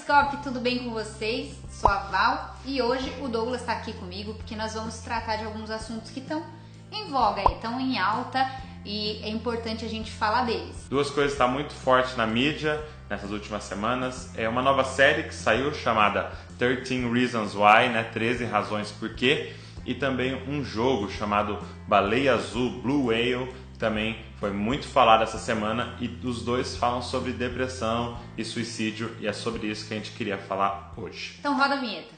Horoscope, tudo bem com vocês? Sou a Val e hoje o Douglas está aqui comigo porque nós vamos tratar de alguns assuntos que estão em voga aí, estão em alta e é importante a gente falar deles. Duas coisas estão muito fortes na mídia nessas últimas semanas. É uma nova série que saiu chamada 13 Reasons Why, 13 razões por quê, e também um jogo chamado Baleia Azul, Blue Whale, também foi muito falado essa semana, e os dois falam sobre depressão e suicídio, e é sobre isso que a gente queria falar hoje. Então roda a vinheta.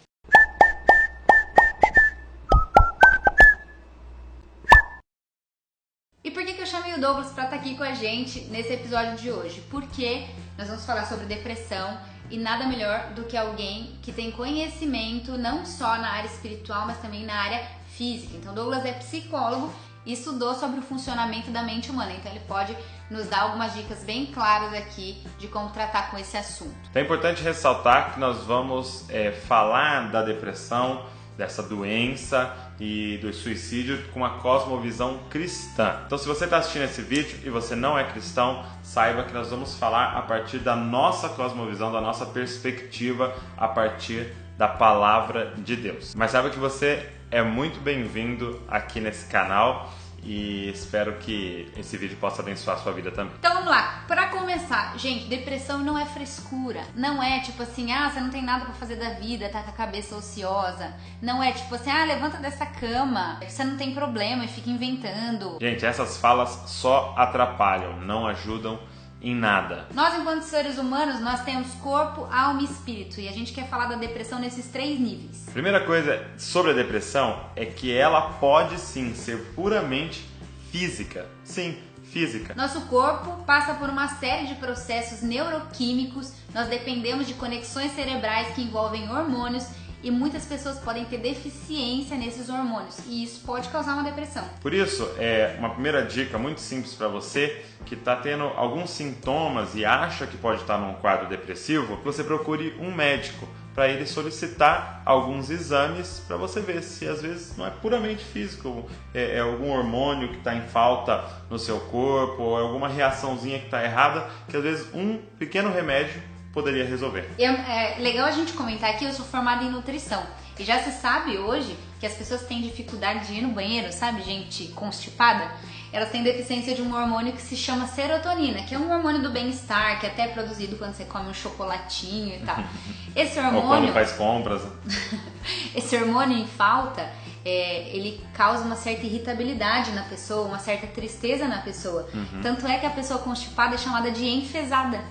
E por que eu chamei o Douglas para estar aqui com a gente nesse episódio de hoje? Porque nós vamos falar sobre depressão e nada melhor do que alguém que tem conhecimento não só na área espiritual, mas também na área física. Então Douglas é psicólogo e estudou sobre o funcionamento da mente humana, então ele pode nos dar algumas dicas bem claras aqui de como tratar com esse assunto. É importante ressaltar que nós vamos falar da depressão, dessa doença e do suicídio com uma cosmovisão cristã. Então, se você está assistindo esse vídeo e você não é cristão, saiba que nós vamos falar a partir da nossa cosmovisão, da nossa perspectiva, a partir da palavra de Deus. Mas saiba que você é muito bem-vindo aqui nesse canal e espero que esse vídeo possa abençoar a sua vida também. Então vamos lá, para começar, gente, depressão não é frescura, não é tipo assim, você não tem nada para fazer da vida, tá com a cabeça ociosa, não é tipo assim, levanta dessa cama, você não tem problema e fica inventando. Gente, essas falas só atrapalham, não ajudam em nada. Nós, enquanto seres humanos, nós temos corpo, alma e espírito, e a gente quer falar da depressão nesses 3 níveis. Primeira coisa sobre a depressão é que ela pode sim ser puramente física. Sim, física. Nosso corpo passa por uma série de processos neuroquímicos, nós dependemos de conexões cerebrais que envolvem hormônios e muitas pessoas podem ter deficiência nesses hormônios e isso pode causar uma depressão. Por isso, uma primeira dica muito simples para você que está tendo alguns sintomas e acha que pode estar num quadro depressivo, que você procure um médico para ele solicitar alguns exames para você ver se às vezes não é puramente físico, é algum hormônio que está em falta no seu corpo ou alguma reaçãozinha que está errada, que às vezes um pequeno remédio poderia resolver. É legal a gente comentar aqui, eu sou formada em nutrição e já se sabe hoje que as pessoas têm dificuldade de ir no banheiro, sabe, gente constipada? Elas têm deficiência de um hormônio que se chama serotonina, que é um hormônio do bem-estar, que até é produzido quando você come um chocolatinho e tal. Esse hormônio... Ou quando faz compras. Esse hormônio em falta, ele causa uma certa irritabilidade na pessoa, uma certa tristeza na pessoa. Tanto é que a pessoa constipada é chamada de enfesada,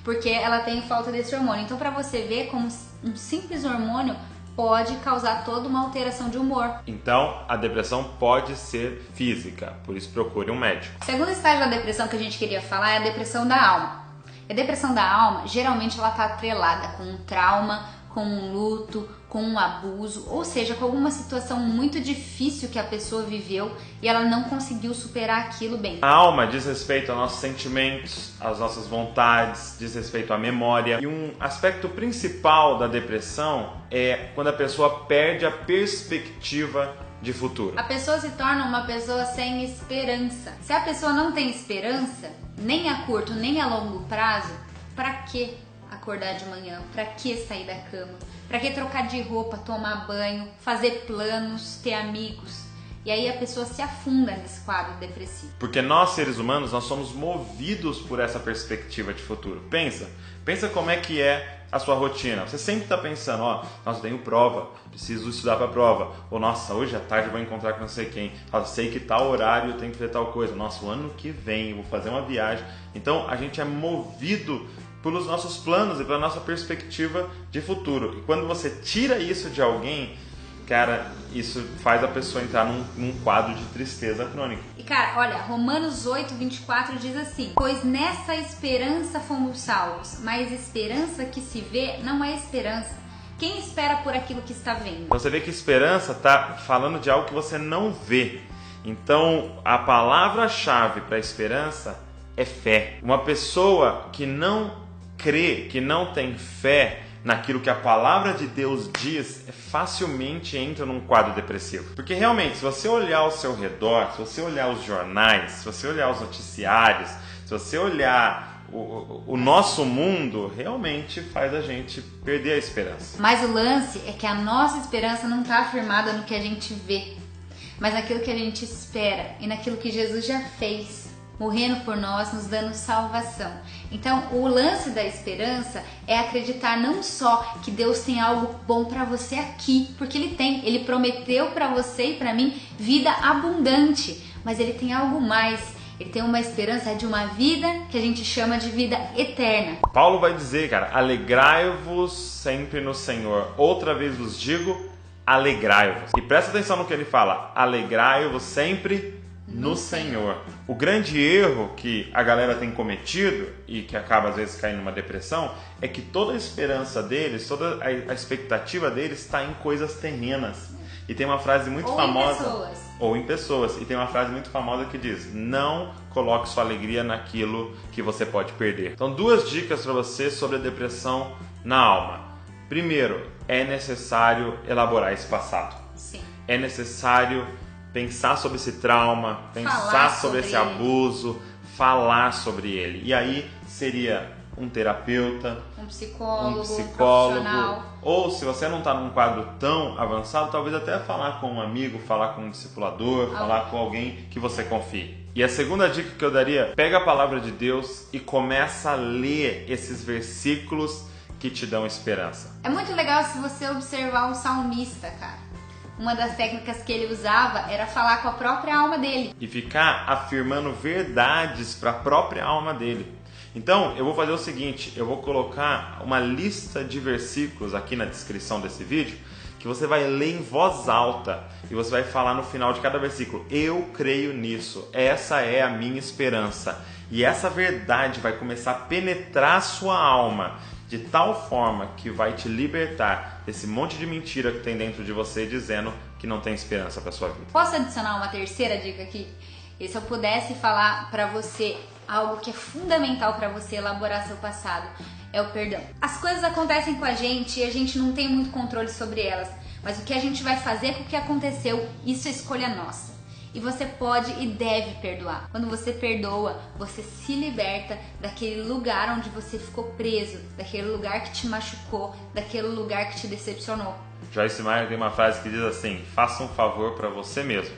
porque ela tem falta desse hormônio. Então, para você ver como um simples hormônio pode causar toda uma alteração de humor. Então, a depressão pode ser física, por isso procure um médico. O segundo estágio da depressão que a gente queria falar é a depressão da alma. A depressão da alma, geralmente ela está atrelada com um trauma, com um luto, com um abuso, ou seja, com alguma situação muito difícil que a pessoa viveu e ela não conseguiu superar aquilo bem. A alma diz respeito aos nossos sentimentos, às nossas vontades, diz respeito à memória. E um aspecto principal da depressão é quando a pessoa perde a perspectiva de futuro. A pessoa se torna uma pessoa sem esperança. Se a pessoa não tem esperança, nem a curto nem a longo prazo, para que acordar de manhã? Para que sair da cama? Para que trocar de roupa, tomar banho, fazer planos, ter amigos? E aí a pessoa se afunda nesse quadro depressivo. Porque nós, seres humanos, nós somos movidos por essa perspectiva de futuro. Pensa como é que é a sua rotina. Você sempre está pensando, nossa, tenho prova, preciso estudar para a prova. Ou, nossa, hoje à tarde eu vou encontrar com não sei quem. Sei que tal horário eu tenho que fazer tal coisa. Nossa, o ano que vem eu vou fazer uma viagem. Então, a gente é movido pelos nossos planos e pela nossa perspectiva de futuro. E quando você tira isso de alguém, cara, isso faz a pessoa entrar num quadro de tristeza crônica. E cara, olha, Romanos 8:24 diz assim: pois nessa esperança fomos salvos, mas esperança que se vê não é esperança. Quem espera por aquilo que está vendo? Então você vê que esperança está falando de algo que você não vê. Então a palavra-chave para esperança é fé. Uma pessoa que não crê, que não tem fé naquilo que a palavra de Deus diz, facilmente entra num quadro depressivo. Porque realmente, se você olhar ao seu redor, se você olhar os jornais, se você olhar os noticiários, se você olhar o nosso mundo realmente faz a gente perder a esperança. Mas o lance é que a nossa esperança não está firmada no que a gente vê, mas naquilo que a gente espera e naquilo que Jesus já fez, morrendo por nós, nos dando salvação. Então, o lance da esperança é acreditar não só que Deus tem algo bom para você aqui, porque Ele tem, Ele prometeu para você e para mim vida abundante, mas Ele tem algo mais. Ele tem uma esperança de uma vida que a gente chama de vida eterna. Paulo vai dizer, cara, alegrai-vos sempre no Senhor. Outra vez vos digo, alegrai-vos. E presta atenção no que ele fala, alegrai-vos sempre no Senhor. O grande erro que a galera tem cometido e que acaba às vezes caindo numa depressão é que toda a esperança deles, toda a expectativa deles está em coisas terrenas. E tem uma frase muito famosa, ou em pessoas, e tem uma frase muito famosa que diz: não coloque sua alegria naquilo que você pode perder. Então, 2 dicas para você sobre a depressão na alma. Primeiro, é necessário elaborar esse passado. Sim. É necessário pensar sobre esse trauma, pensar sobre esse abuso, falar sobre ele. E aí seria um terapeuta, um psicólogo, um profissional. Ou se você não está num quadro tão avançado, talvez até falar com um amigo, falar com um discipulador, falar com alguém que você confie. E a segunda dica que eu daria, pega a palavra de Deus e começa a ler esses versículos que te dão esperança. É muito legal se você observar o salmista, cara. Uma das técnicas que ele usava era falar com a própria alma dele. E ficar afirmando verdades para a própria alma dele. Então, eu vou fazer o seguinte, eu vou colocar uma lista de versículos aqui na descrição desse vídeo, que você vai ler em voz alta e você vai falar no final de cada versículo: eu creio nisso, essa é a minha esperança. E essa verdade vai começar a penetrar a sua alma de tal forma que vai te libertar desse monte de mentira que tem dentro de você dizendo que não tem esperança para sua vida. Posso adicionar uma terceira dica aqui? E se eu pudesse falar para você algo que é fundamental para você elaborar seu passado, é o perdão. As coisas acontecem com a gente e a gente não tem muito controle sobre elas, mas o que a gente vai fazer com o que aconteceu, isso é escolha nossa. E você pode e deve perdoar. Quando você perdoa, você se liberta daquele lugar onde você ficou preso, daquele lugar que te machucou, daquele lugar que te decepcionou. Joyce Meyer tem uma frase que diz assim: faça um favor para você mesmo,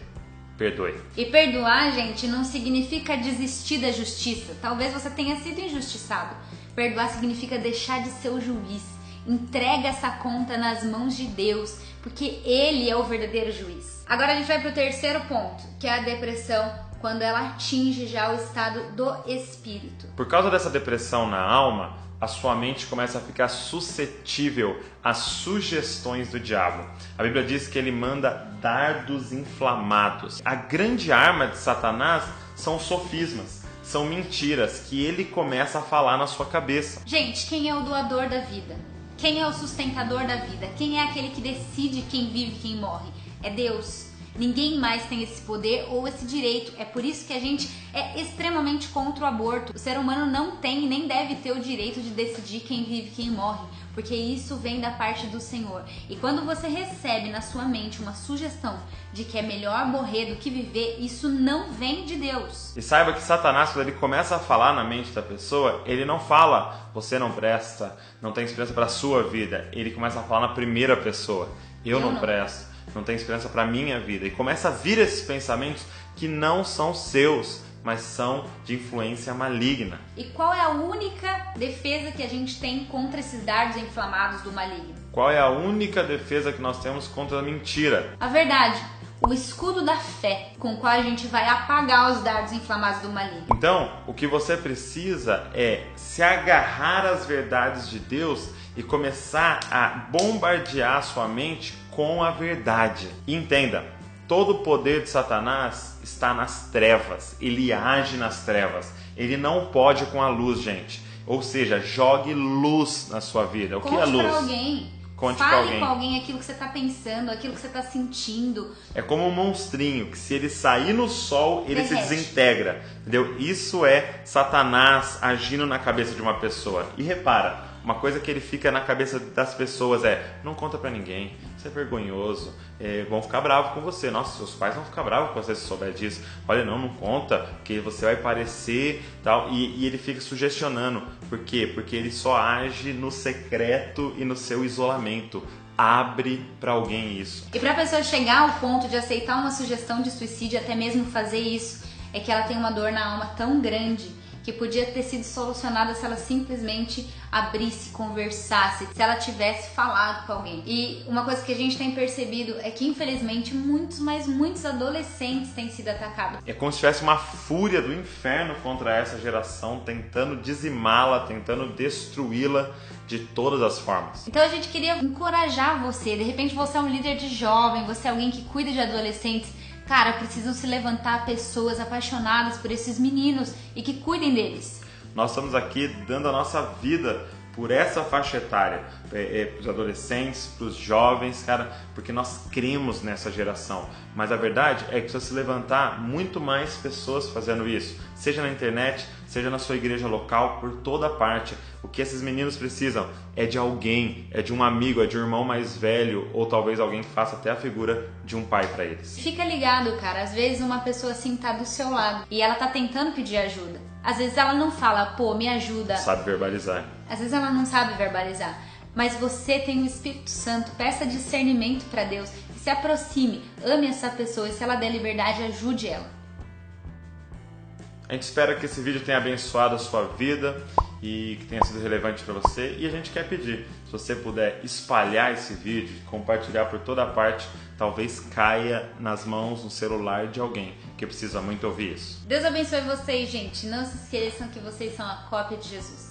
perdoe. E perdoar, gente, não significa desistir da justiça. Talvez você tenha sido injustiçado. Perdoar significa deixar de ser o juiz. Entrega essa conta nas mãos de Deus, porque Ele é o verdadeiro juiz. Agora a gente vai para o terceiro ponto, que é a depressão, quando ela atinge já o estado do espírito. Por causa dessa depressão na alma, a sua mente começa a ficar suscetível às sugestões do diabo. A Bíblia diz que ele manda dardos inflamados. A grande arma de Satanás são os sofismas, são mentiras que ele começa a falar na sua cabeça. Gente, quem é o doador da vida? Quem é o sustentador da vida? Quem é aquele que decide quem vive e quem morre? É Deus. Ninguém mais tem esse poder ou esse direito. É por isso que a gente é extremamente contra o aborto. O ser humano não tem e nem deve ter o direito de decidir quem vive e quem morre, porque isso vem da parte do Senhor. E quando você recebe na sua mente uma sugestão de que é melhor morrer do que viver, isso não vem de Deus. E saiba que Satanás, quando ele começa a falar na mente da pessoa, ele não fala: você não presta, não tem esperança para a sua vida. Ele começa a falar na primeira pessoa: eu não presto, não tem esperança para a minha vida. E começa a vir esses pensamentos que não são seus, mas são de influência maligna. E qual é a única defesa que a gente tem contra esses dardos inflamados do maligno? Qual é a única defesa que nós temos contra a mentira? A verdade. O escudo da fé, com o qual a gente vai apagar os dardos inflamados do maligno. Então, o que você precisa é se agarrar às verdades de Deus e começar a bombardear a sua mente com a verdade. E entenda, todo o poder de Satanás está nas trevas. Ele age nas trevas. Ele não pode com a luz, gente. Ou seja, jogue luz na sua vida. O que é luz? Conte pra alguém. Fale com alguém aquilo que você está pensando, aquilo que você está sentindo. É como um monstrinho, que se ele sair no sol, ele se desintegra. Entendeu? Isso é Satanás agindo na cabeça de uma pessoa. E repara, uma coisa que ele fica na cabeça das pessoas é: não conta pra ninguém, isso é vergonhoso, vão ficar bravos com você, nossa, seus pais vão ficar bravos com você se souber disso, olha, não conta, porque você vai parecer tal, e ele fica sugestionando. Por quê? Porque ele só age no secreto e no seu isolamento. Abre para alguém isso. E para a pessoa chegar ao ponto de aceitar uma sugestão de suicídio, até mesmo fazer isso, é que ela tem uma dor na alma tão grande que podia ter sido solucionada se ela simplesmente abrisse, conversasse, se ela tivesse falado com alguém. E uma coisa que a gente tem percebido é que, infelizmente, muitos adolescentes têm sido atacados. É como se tivesse uma fúria do inferno contra essa geração, tentando dizimá-la, tentando destruí-la de todas as formas. Então a gente queria encorajar você. De repente você é um líder de jovem, você é alguém que cuida de adolescentes. Cara, precisam se levantar pessoas apaixonadas por esses meninos e que cuidem deles. Nós estamos aqui dando a nossa vida por essa faixa etária, para os adolescentes, para os jovens, cara, porque nós cremos nessa geração. Mas a verdade é que precisa se levantar muito mais pessoas fazendo isso, seja na internet, seja na sua igreja local, por toda parte. O que esses meninos precisam é de alguém, é de um amigo, é de um irmão mais velho, ou talvez alguém que faça até a figura de um pai para eles. Fica ligado, cara, às vezes uma pessoa assim tá do seu lado e ela tá tentando pedir ajuda. Às vezes ela não fala, pô, me ajuda. Sabe verbalizar. Às vezes ela não sabe verbalizar. Mas você tem o Espírito Santo, peça discernimento para Deus, se aproxime, ame essa pessoa e se ela der liberdade, ajude ela. A gente espera que esse vídeo tenha abençoado a sua vida e que tenha sido relevante para você. E a gente quer pedir, se você puder espalhar esse vídeo, compartilhar por toda parte, talvez caia nas mãos, no celular de alguém que precisa muito ouvir isso. Deus abençoe vocês, gente. Não se esqueçam que vocês são a cópia de Jesus.